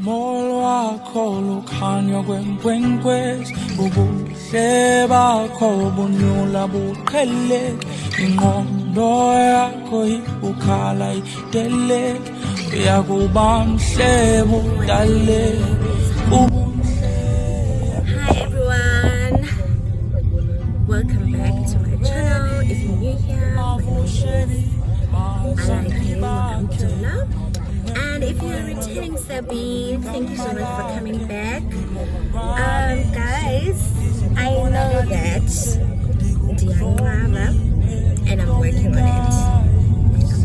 Molo wakho lukhanya kwenkwenkwezi ubuhle bakho bunyula buqhele ingqondo yakho ibukhala idele uyakuba mhle budale. Hi everyone, welcome back to my channel. If you're new here, my name is Alakhe Mdzula. And if you're a returning subby, thank you so much for coming back. Guys, I know that and I'm working on it. Guys.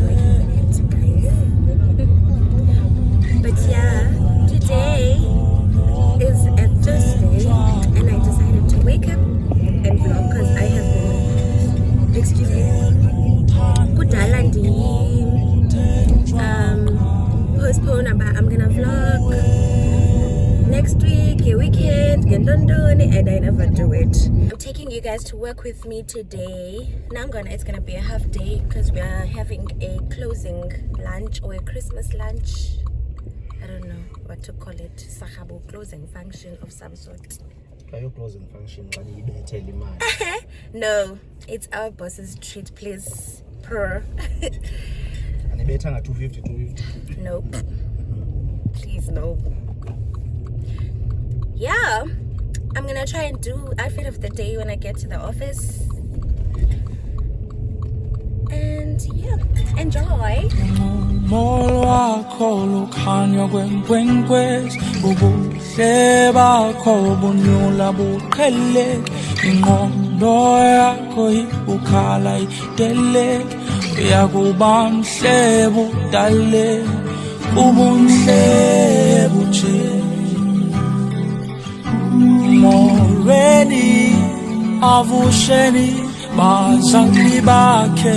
But yeah, today is a Thursday and I decided to wake up and vlog because I have been, excuse me, postpone about I'm gonna vlog next week, a weekend, and I never do it. I'm taking you guys to work with me today. Now it's gonna be a half day because we are having a closing lunch or a Christmas lunch. I don't know what to call it. Sahabo closing function of some sort. Your closing function when you tell the man. No, it's our boss's treat, please. Per. And the better 250. Nope. Please no. Yeah, I'm gonna try and do outfit of the day when I get to the office. And yeah, enjoy. Molo wakho lukhanya kwenkwenkwezi ubuhle bakho bunyula buqhele ingqondo yakho ibukhala idele uyakuba mhle budale ubunhle buje moreni avusheni bazangi bakhe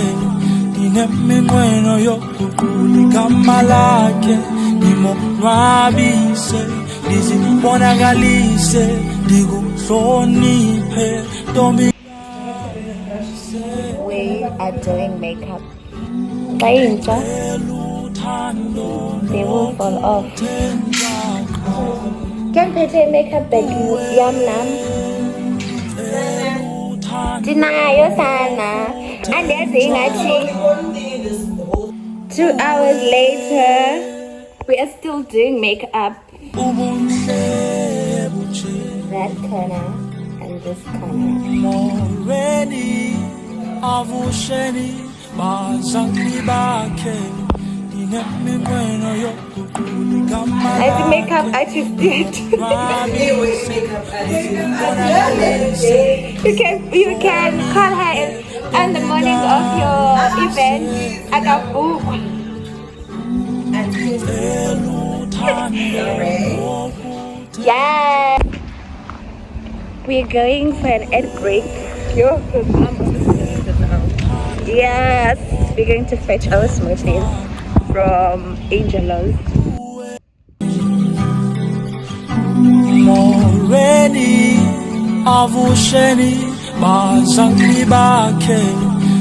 ndineminqweno yokuqula igama lakhe ndimonwabise ndizibonakalise ndikuhloniphe ntombi. We are doing makeup. They will fall off. Can pay makeup bag yam nam? Dinayo sana. And they're saying actually 2 hours later, we are still doing makeup. That corner and this corner. As a makeup artist did. You can call her on the morning of your event. Agapu. Yeah. We're going for an ad break. Yes, we're going to fetch our smoothies from Angelo's. Moreni avusheni bazangi bakhe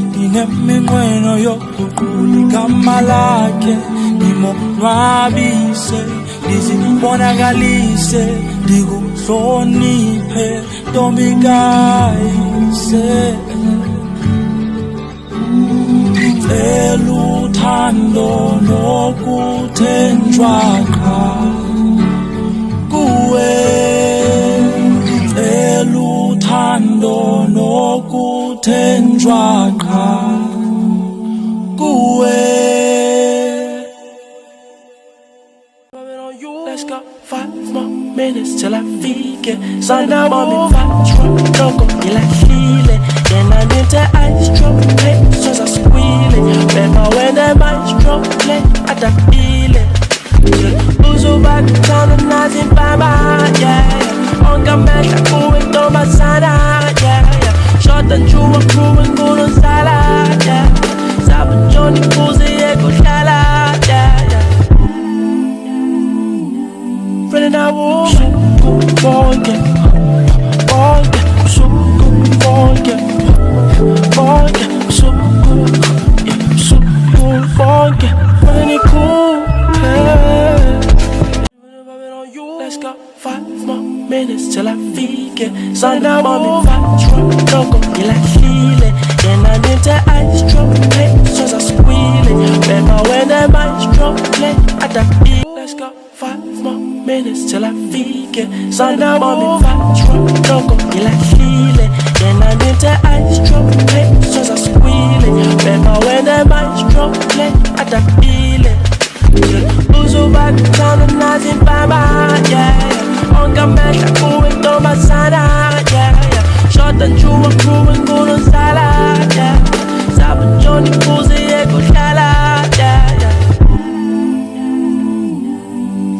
ndineminqweno yokuqula igama lakhe ndimonwabise ndizibonakalise ndikuhloniphe ntombikayise ndicela uthando nokuthenjwa qha kuwe ndicela uthando nokuthenjwa qha kuwe. Let's go 5 more minutes till I fike. Sun up on me 5 drop, don't go me like feeling. Then I need the ice drop, play, so I squeal it. Remember when the ice drop, play, I da feel it. Uzo back down the night in Baba, yeah. On Gameta, cool with Tomasana, yeah. Short and true, a crew and go to Sala, yeah. Sabin Johnny Pussy, Echo Shala, yeah. Friend, I will forget, so good, forget, so good, yeah, so good, forget, when it cool, yeah. minutes till I fike. Sana mami faccio, loco ngilahlile. Yena ninte ice drop play, so squealing. Remember when the maestro play at the E. Let's go 5 more minutes till I fike. Sana mami faccio, loco ngilahlile. Yena ninte ice drop play, so squealing. Remember when the maestro play at the E. Uzubak sana nazin baba, yeah. On kamera kuwing tomasana, yeah. Shot and chew and crew and go to sala, yeah. Sabi Johnny Pussy eko shala, yeah.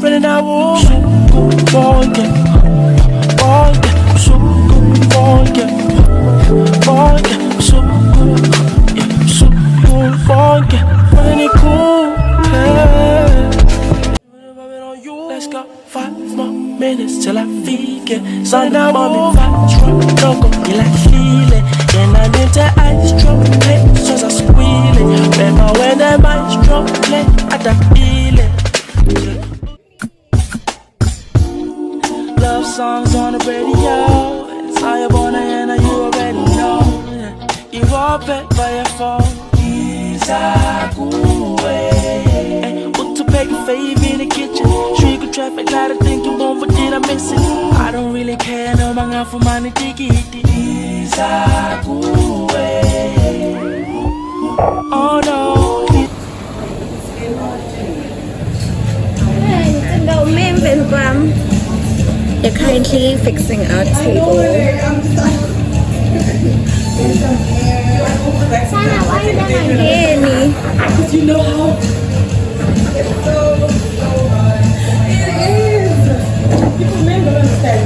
Friend and I will suku forget, suku forget, suku forget. Friend and cool. Let's go 5 more minutes till I fike. Sana mami faccio, loco ngilahlile. Yena ninte ice drop play, so squealing. Remember when the maestro play at the E. Love songs on the radio. It's all you wanna and you already know. You all bet by your phone. To beg a favor in the kitchen. Trigger traffic light, I think you won't, but did I miss it? I don't really care, no manga for money, diggy. Oh no. They're currently fixing our table. Sana, why are you not hearing me? Because you know how. People may not understand.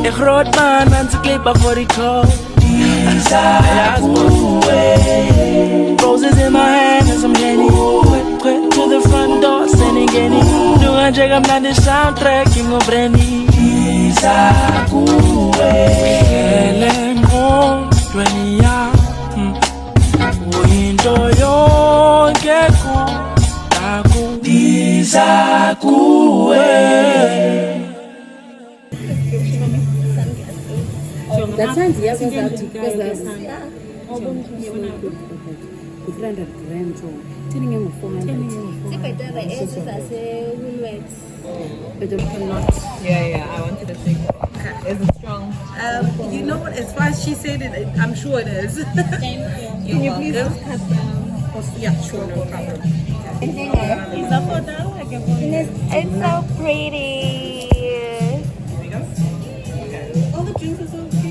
Ik groot man, mensen klippen voor die kool. Roses in my hand as I'm getting quick to the front door, sending any. Nu gaan check, I'm not the soundtrack, you know, Brenny. Elengo, 20 jaar. Window yon, geko, taku. That sounds yes, because that's 300 grams or 400. Yeah, I wanted to think. Is it strong? You know what? As far as she said it, I'm sure it is. Can you please cut down? Yeah, sure, no problem. It's so pretty. All the drinks are so pretty.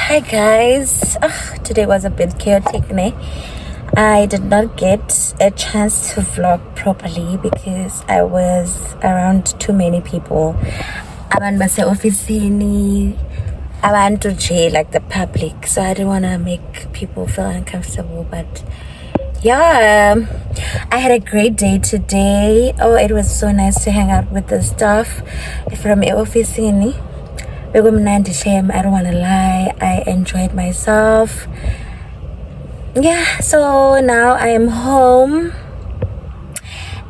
Hi guys, today was a bit chaotic. I did not get a chance to vlog properly because I was around too many people. Abantu base-ofisini, abantu nje, like the public, so I didn't want to make people feel uncomfortable. But yeah, I had a great day today. Oh, it was so nice to hang out with the staff from ofisini. I don't want to lie, I enjoyed myself. Yeah, so now I am home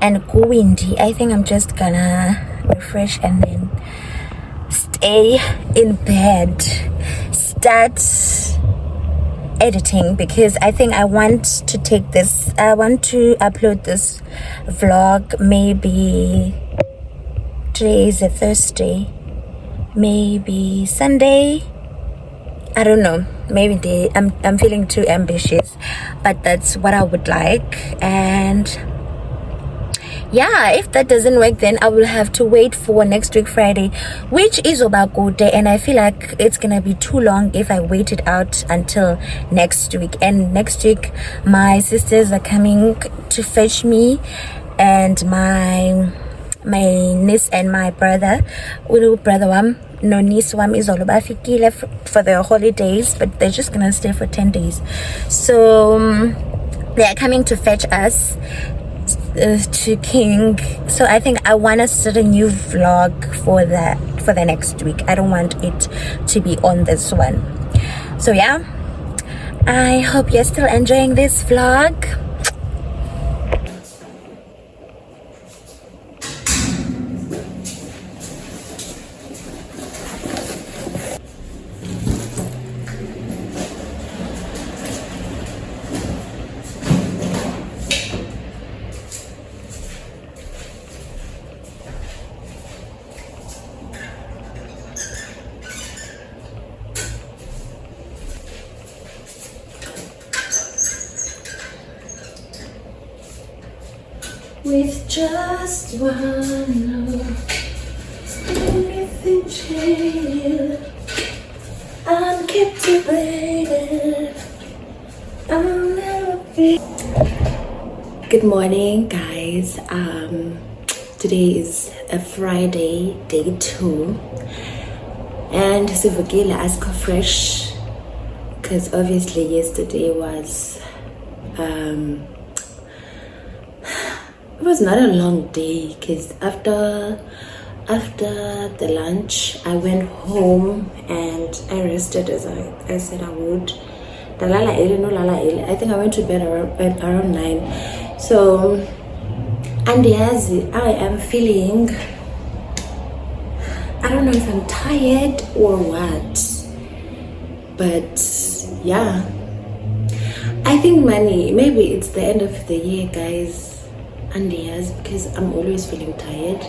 and go windy. I think I'm just gonna refresh and then stay in bed, start editing, because I think I want to upload this vlog. Maybe today is a Thursday, maybe Sunday. I don't know, maybe I'm feeling too ambitious, but that's what I would like. And yeah, if that doesn't work, then I will have to wait for next week Friday, which is about good day, and I feel like it's gonna be too long if I wait it out until next week. And next week my sisters are coming to fetch me, and my niece and my brother, little brother no niece is all about for the holidays, but they're just gonna stay for 10 days. So they are coming to fetch us to King. So I think I want to start a new vlog for the next week. I don't want it to be on this one. So yeah, I hope you're still enjoying this vlog. With just one look, everything changes. I'm captivated. I'll never be. Good morning, guys. Today is a Friday, day 2, and Sivukile ask fresh because obviously yesterday was it was not a long day, because after the lunch I went home and I rested as I said I would. I think I went to bed around 9. So, and yes, I am feeling, I don't know if I'm tired or what, but yeah, I think maybe it's the end of the year, guys. And yes, because I'm always feeling tired.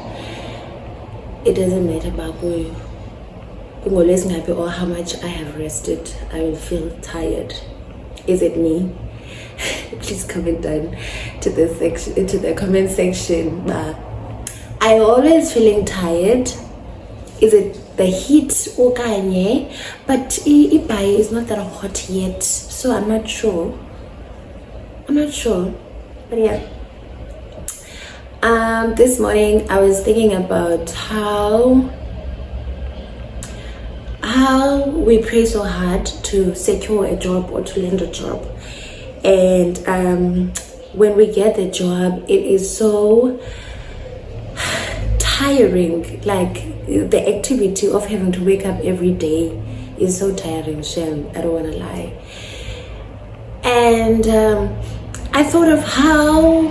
It doesn't matter about or how much I have rested, I will feel tired. Is it me? Please comment down to the comment section. I always feeling tired. Is it the heat or kanye? But Ibai is not that hot yet, so I'm not sure. But yeah. This morning I was thinking about how we pray so hard to secure a job or to land a job, and when we get the job, it is so tiring. Like, the activity of having to wake up every day is so tiring, Shem. I don't want to lie. And I thought of how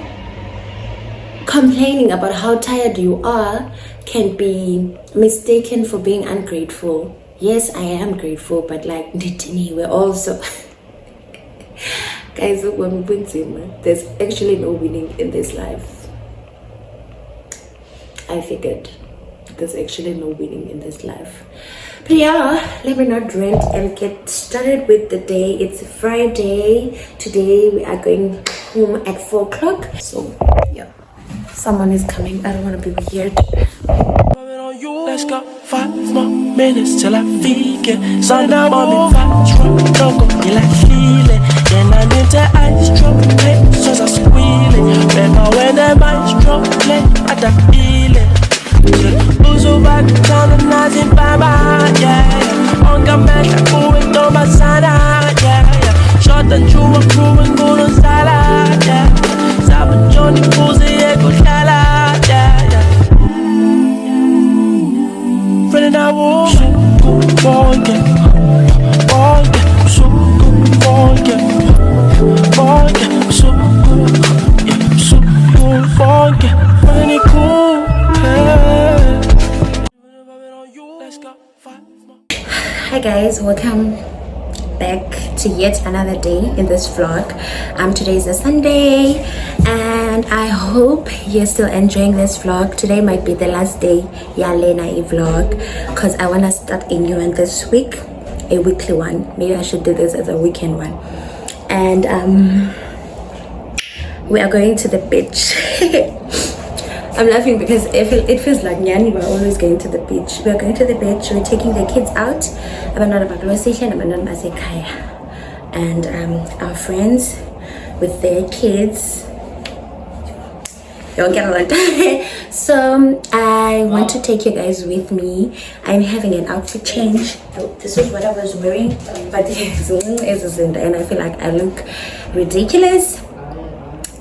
complaining about how tired you are can be mistaken for being ungrateful. Yes, I am grateful, but like Nitini, we're also guys, there's actually no winning in this life. I figured there's actually no winning in this life. But yeah, let me not rant and get started with the day. It's Friday. Today we are going home at 4 o'clock. So yeah, someone is coming. I don't want to be weird. Let's go 5 more minutes till I feel it. So now I'm in fast rock, don't go, you like feel it. Then I need the ice drop play, so I squeal it. Remember when the ice drop play, I da feel it. Uzo back down and nothing baba, yeah. On Gamesh, going to my sana, yeah. Short and true and proven good on salad, yeah. Sabin Johnny Pussy, yeah, good shala, yeah. Friend, I walk, forget, so good, forget, so good, yeah, so good, forget, when it cool, let's go, 5 more. Hi guys, welcome back to yet another day in this vlog. Today is a Sunday and I hope you're still enjoying this vlog. Today might be the last day Lena vlog, because I want to start a new one this week. a weekly one. Maybe I should do this as a weekend one. And we are going to the beach. I'm laughing because it feels like Nyani, we're always going to the beach. We're going to the beach, we're taking the kids out. And our friends with their kids. So I want to take you guys with me. I'm having an outfit change. This is what I was wearing, but and I feel like I look ridiculous.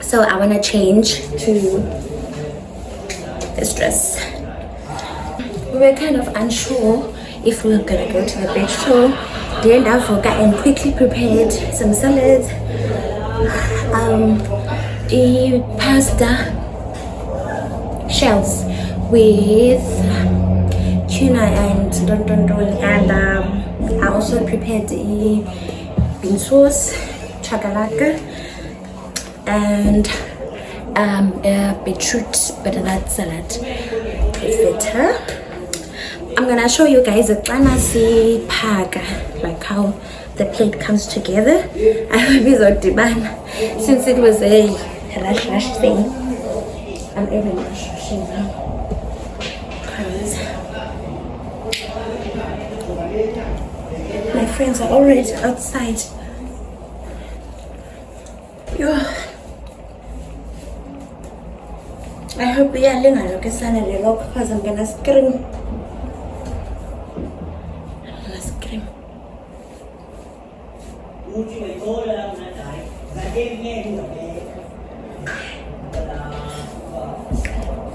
So I want to change to this dress. We were kind of unsure if we were gonna go to the beach, so then I forgot and quickly prepared some salads, the pasta shells with tuna and I also prepared the bean sauce, chakalaka, and a beetroot butternut salad with feta. I'm gonna show you guys a panasi paga, like how the plate comes together. I hope it's not demand since it was a rush thing. I'm even rushing now because my friends are already outside. I hope we are learning because I'm gonna scream.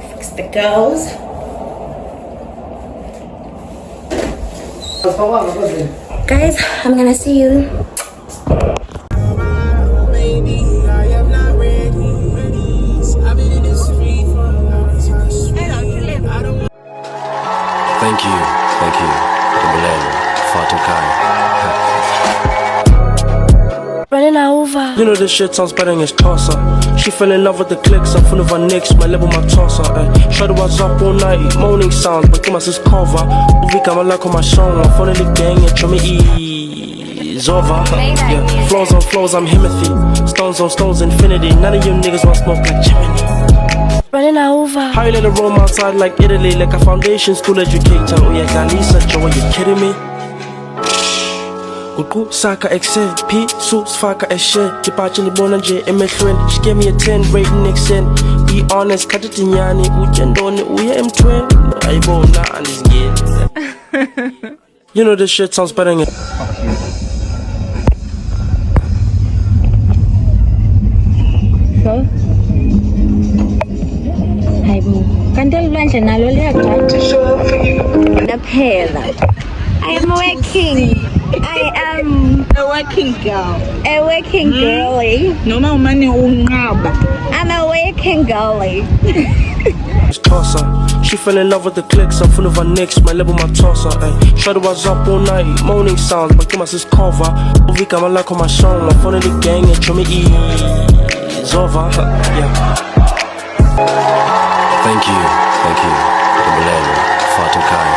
Fix the girls. Guys, I'm gonna see you. Thank you, Running over. You know this shit sounds better than his tosser. She fell in love with the clicks, I'm full of her nicks, my level, my tosser. Shawty was up all night, moaning sounds, but come as his cover. Uvika malako my song, I'm following the gang, and show me ease over. Yeah, floors on floors, I'm Himothy. Stones on stones, infinity. None of you niggas want smoke like chimney. Running over. How you let it roam outside like Italy, like a foundation school educator. Oh yeah, Galisa, Joe, are you kidding me? Uku saka exe, P suits faka eshe. Kipachi ni bona je emehlwen. She gave me a 10 rating exen. Be honest, katatinyani ujendone uye M12. Aibona and is gay. You know this shit sounds better than it. So Kantel lunch and I am working. I am A working girl. a working girlie. No money ungaba. I'm a working girlie. Tosser. She fell in love with the clicks, I'm full of her nicks, my level, my tosser. Shawty was up all night, moaning sounds, but come as his cover. Uvika malako my song, I'm following the gang, and show me ease over. Yeah. Thank you, far too kind.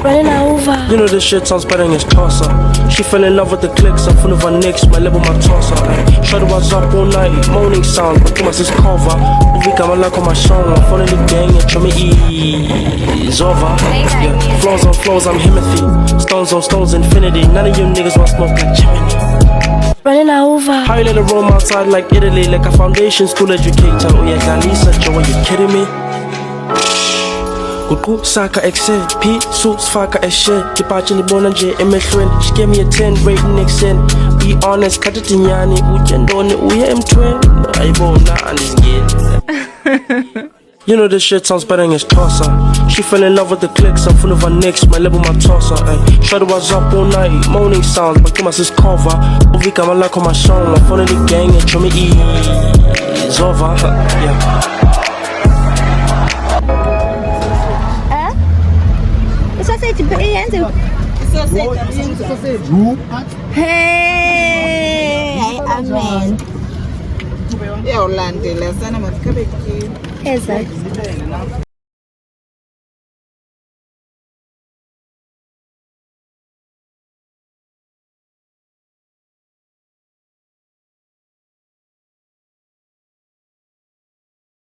Running over. You know this shit sounds better than his tosser. She fell in love with the clicks, I'm full of her nicks, my level, my tosser. Shawty was up all night, moaning sounds, but come as his cover. Uvika malako my song, I'm following the gang, and show me ease over. Yeah, floors on floors, I'm Himothy. Stones on stones, infinity. None of you niggas want smoke like chimney. Running over. How you let it roam outside like Italy, like a foundation school educator. Oh yeah, Galisa, Joe, are you kidding me? Uku saka exe, P suits faka eshe. Kipachi ni bona je emehlwen. She gave me a 10 rating exen. Be honest, katatinyani ujendone uye M12. Aibona and is gay. You know this shit sounds better than his tosser. She fell in love with the clicks, I'm full of her nicks, my level, my tosser. Shawty was up all night, moaning sounds, but come as his cover. Uvika malako my song, I'm following the gang, and show me ease over. Yeah. Hey, amen. Yeah, Orlando, let's send him a Yes, sir.